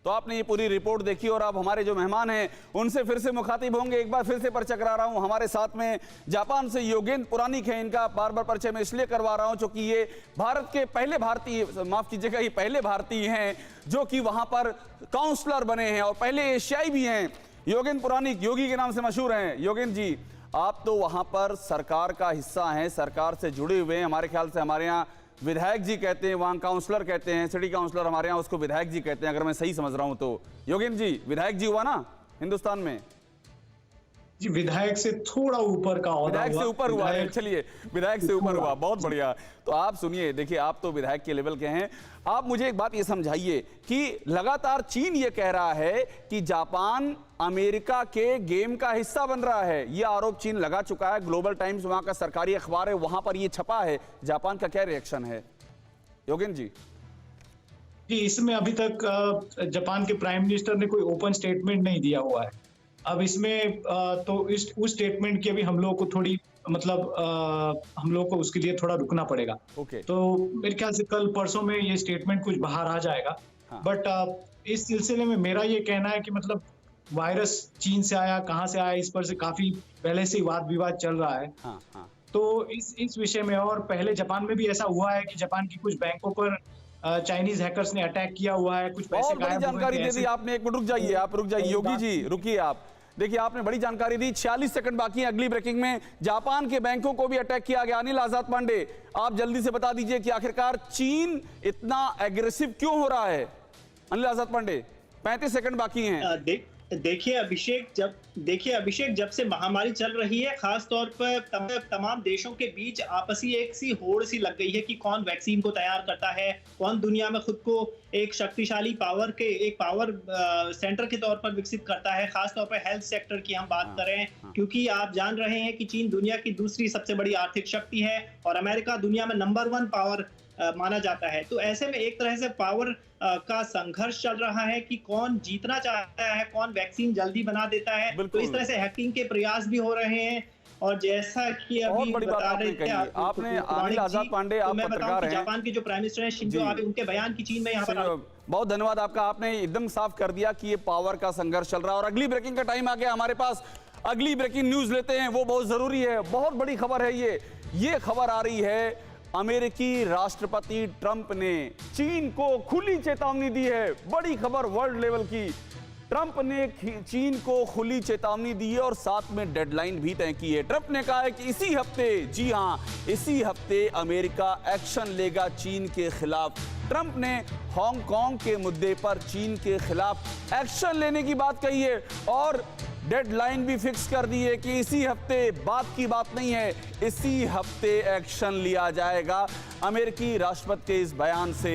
तो आपने ये पूरी रिपोर्ट देखी और आप हमारे जो मेहमान हैं उनसे फिर से मुखातिब होंगे। एक बार फिर से परिचय करा रहा हूं, हमारे साथ में जापान से योगेंद्र पुराणिक हैं। इनका बार बार परिचय मैं इसलिए करवा रहा हूं क्योंकि ये भारत के पहले भारतीय, माफ कीजिएगा, ये पहले भारतीय हैं जो कि वहां पर काउंसलर बने हैं और पहले एशियाई भी हैं। योगेंद्र पुराणिक योगी के नाम से मशहूर हैं। योगेंद्र जी, आप तो वहां पर सरकार का हिस्सा हैं, सरकार से जुड़े हुए हैं। हमारे ख्याल से हमारे यहाँ विधायक जी कहते हैं, वहाँ काउंसलर कहते हैं, सिटी काउंसलर हमारे यहाँ उसको विधायक जी कहते हैं, अगर मैं सही समझ रहा हूँ तो। योगेंद्र जी, विधायक जी हुआ ना हिंदुस्तान में? जी, विधायक से थोड़ा ऊपर का ओहदा, विधायक से ऊपर हुआ है। चलिए, विधायक से ऊपर हुआ, बहुत बढ़िया। तो आप सुनिए, देखिए आप तो विधायक के लेवल के हैं। आप मुझे एक बात ये समझाइए कि लगातार चीन ये कह रहा है कि जापान अमेरिका के गेम का हिस्सा बन रहा है। ये आरोप चीन लगा चुका है। ग्लोबल टाइम्स वहां का सरकारी अखबार है, वहां पर ये छपा है। जापान का क्या रिएक्शन है योगेंद्र जी? जी, इसमें अभी तक जापान के प्राइम मिनिस्टर ने कोई ओपन स्टेटमेंट नहीं दिया हुआ है। अब इसमें तो उस स्टेटमेंट की अभी हम लोग को थोड़ी हम लोग को उसके लिए थोड़ा रुकना पड़ेगा। तो मेरे ख्याल से कल परसों में ये स्टेटमेंट कुछ बाहर आ जाएगा। बट इस सिलसिले में मेरा ये कहना है कि वायरस चीन से आया, कहाँ से आया, इस पर से काफी पहले से वाद विवाद चल रहा है। तो इस विषय में, और पहले जापान में भी ऐसा हुआ है कि जापान की कुछ बैंकों पर चाइनीज हैकर्स ने अटैक किया हुआ है, कुछ पैसे बड़ी जानकारी दे दी आपने। एक मिनट रुक जाइए, आप रुक जाइए योगी जी, रुकिए आप। देखिए, आपने बड़ी जानकारी दी। 46 सेकंड बाकी है अगली ब्रेकिंग में। जापान के बैंकों को भी अटैक किया गया। अनिल आजाद पांडे, आप जल्दी से बता दीजिए कि आखिरकार चीन इतना एग्रेसिव क्यों हो रहा है? अनिल आजाद पांडे, 35 सेकंड बाकी हैं। देखिए अभिषेक, जब से महामारी चल रही है, खास तौर पर तमाम देशों के बीच आपसी एक सी होड़ सी लग गई है कि कौन वैक्सीन को तैयार करता है, कौन दुनिया में खुद को एक शक्तिशाली पावर सेंटर के तौर पर विकसित करता है। खास तौर पर हेल्थ सेक्टर की हम बात करें, क्योंकि आप जान रहे हैं कि चीन दुनिया की दूसरी सबसे बड़ी आर्थिक शक्ति है और अमेरिका दुनिया में नंबर 1 पावर माना जाता है। तो ऐसे में एक तरह से पावर का संघर्ष चल रहा है कि कौन जीतना चाहता है, कौन वैक्सीन जल्दी बना देता है। तो इस तरह से हैकिंग के प्रयास भी हो रहे हैं। और जैसा कि अभी बता रहे थे आपने, अनिल आजाद पांडे, आप पत्रकार हैं। जापान के जो प्राइम मिनिस्टर हैं शिंजो आबे, उनके बयान की चीन में यहाँ पर बहुत धन्यवाद आपका। आपने एकदम साफ कर दिया कि ये पावर का संघर्ष चल रहा है। और अगली ब्रेकिंग का टाइम आ गया हमारे पास। अगली ब्रेकिंग न्यूज लेते हैं, वो बहुत जरूरी है, बहुत बड़ी खबर है। ये खबर आ रही है, अमेरिकी राष्ट्रपति ट्रंप ने चीन को खुली चेतावनी दी है। बड़ी खबर वर्ल्ड लेवल की। ट्रंप ने चीन को खुली चेतावनी दी है और साथ में डेडलाइन भी तय की है। ट्रंप ने कहा है कि इसी हफ्ते, जी हां, इसी हफ्ते अमेरिका एक्शन लेगा चीन के खिलाफ। ट्रंप ने हांगकांग के मुद्दे पर चीन के खिलाफ एक्शन लेने की बात कही है और डेडलाइन भी फिक्स कर दी है कि इसी हफ्ते, बात की बात नहीं है, इसी हफ्ते एक्शन लिया जाएगा। अमेरिकी राष्ट्रपति के इस बयान से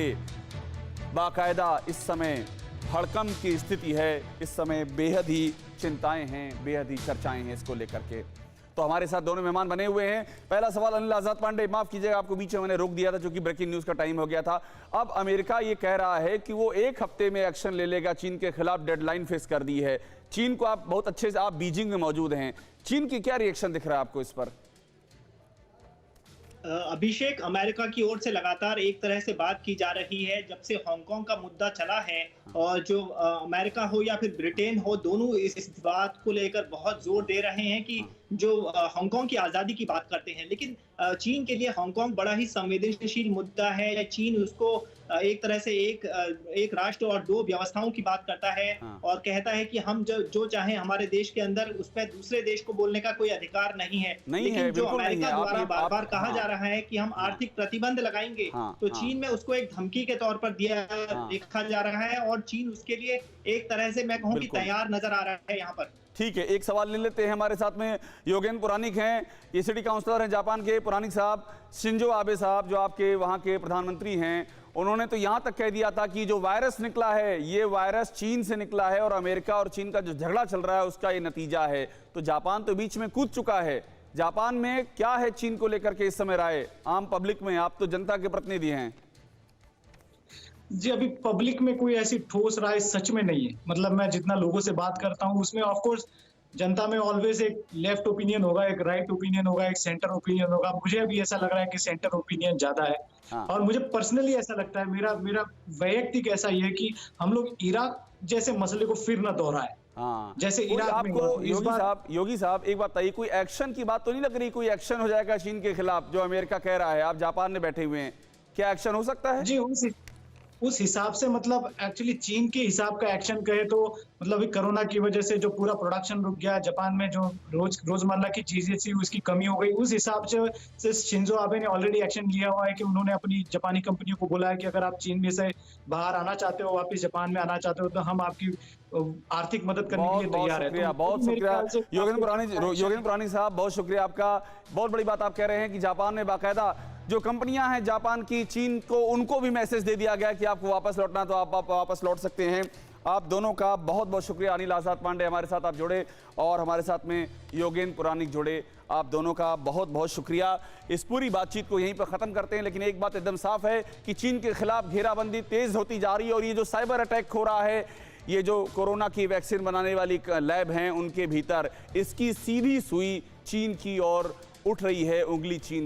बाकायदा इस समय हड़कंप की स्थिति है। इस समय बेहद ही चिंताएं हैं, बेहद ही चर्चाएं हैं इसको लेकर के। तो हमारे साथ दोनों मेहमान बने हुए हैं। पहला सवाल अनिल आजाद पांडे, माफ कीजिएगा आपको बीच में मैंने रोक दिया था क्योंकि ब्रेकिंग न्यूज का टाइम हो गया था। अब अमेरिका ये कह रहा है कि वो एक हफ्ते में एक्शन ले लेगा चीन के खिलाफ, डेडलाइन फिक्स कर दी है। चीन को, आप बहुत अच्छे से, आप बीजिंग में मौजूद हैं, चीन की क्या रिएक्शन दिख रहा है आपको इस पर? अभिषेक, अमेरिका की ओर से लगातार एक तरह से बात की जा रही है जब से हांगकांग का मुद्दा चला है, और जो अमेरिका हो या फिर ब्रिटेन हो, दोनों इस बात को लेकर बहुत जोर दे रहे हैं कि जो हांगकांग की आज़ादी की बात करते हैं, लेकिन चीन के लिए हांगकांग बड़ा ही संवेदनशील मुद्दा है। या चीन उसको एक तरह से एक राष्ट्र और 2 व्यवस्थाओं की बात करता है और कहता है कि हम जो चाहें हमारे देश के अंदर, उस पर दूसरे देश को बोलने का कोई अधिकार नहीं है। लेकिन जो अमेरिका द्वारा बार बार कहा जा रहा है कि हम आर्थिक प्रतिबंध लगाएंगे, तो चीन में उसको एक धमकी के तौर पर देखा जा रहा है और चीन उसके लिए एक तरह से, मैं कहूँ कि तैयार नजर आ रहा है यहाँ पर। ठीक है, एक सवाल ले लेते हैं। हमारे साथ में योगेंद्र पुराणिक हैं, ये सिटी काउंसलर हैं जापान के। पुराणिक साहब, शिंजो आबे साहब जो आपके वहाँ के प्रधानमंत्री हैं, उन्होंने तो यहाँ तक कह दिया था कि जो वायरस निकला है, ये वायरस चीन से निकला है और अमेरिका और चीन का जो झगड़ा चल रहा है उसका ये नतीजा है। तो जापान तो बीच में कूद चुका है। जापान में क्या है चीन को लेकर के इस समय राय आम पब्लिक में? आप तो जनता के प्रतिनिधि हैं। जी, अभी पब्लिक में कोई ऐसी ठोस राय सच में नहीं है। मैं जितना लोगों से बात करता हूँ उसमें ऑफ कोर्स जनता में ऑलवेज एक लेफ्ट ओपिनियन होगा, एक राइट ओपिनियन होगा, एक सेंटर ओपिनियन होगा। मुझे अभी ऐसा लग रहा है कि सेंटर ओपिनियन ज्यादा है। हाँ। और मुझे पर्सनली ऐसा लगता है, मेरा मेरा वैयक्तिक ऐसा ही है कि हम लोग इराक जैसे मसले को फिर न दोहराए। हाँ, जैसे कोई इराक में हुआ आपको था, इस बार योगी साहब एक बात बताइए, कोई एक्शन की बात तो नहीं लग रही? कोई एक्शन हो जाएगा चीन के खिलाफ जो अमेरिका कह रहा है? आप जापान में बैठे हुए हैं, क्या एक्शन हो सकता है? जी, उस हिसाब से मतलब एक्चुअली चीन के हिसाब का एक्शन कहे तो मतलब अभी कोरोना की वजह से जो पूरा प्रोडक्शन रुक गया, जापान में जो रोजमर्रा की चीजें थी उसकी कमी हो गई। उस हिसाब से शिंजो आबे ने ऑलरेडी एक्शन लिया हुआ है कि उन्होंने अपनी जापानी कंपनियों को बोला है कि अगर आप चीन में से बाहर आना चाहते हो, वापस जापान में आना चाहते हो, तो हम आपकी आर्थिक मदद करने के लिए तैयार है। शुक्रिया, तो बहुत मेरे शुक्रिया ख्याल से योगेंद्र पुरानी साहब, बहुत शुक्रिया आपका। बहुत बड़ी बात आप कह रहे हैं कि जापान में बाकायदा जो कंपनियां हैं जापान की, चीन को, उनको भी मैसेज दे दिया गया कि आपको वापस लौटना तो आप वापस लौट सकते हैं। आप दोनों का बहुत बहुत शुक्रिया। अनिल आजाद पांडे हमारे साथ आप जुड़े और हमारे साथ में योगेंद्र पुरानिक जुड़े। आप दोनों का बहुत बहुत शुक्रिया। इस पूरी बातचीत को यहीं पर ख़त्म करते हैं, लेकिन एक बात एकदम साफ है कि चीन के खिलाफ घेराबंदी तेज़ होती जा रही है और ये जो साइबर अटैक हो रहा है, ये जो कोरोना की वैक्सीन बनाने वाली लैब हैं उनके भीतर, इसकी सीधी सुई चीन की ओर उठ रही है, उंगली चीन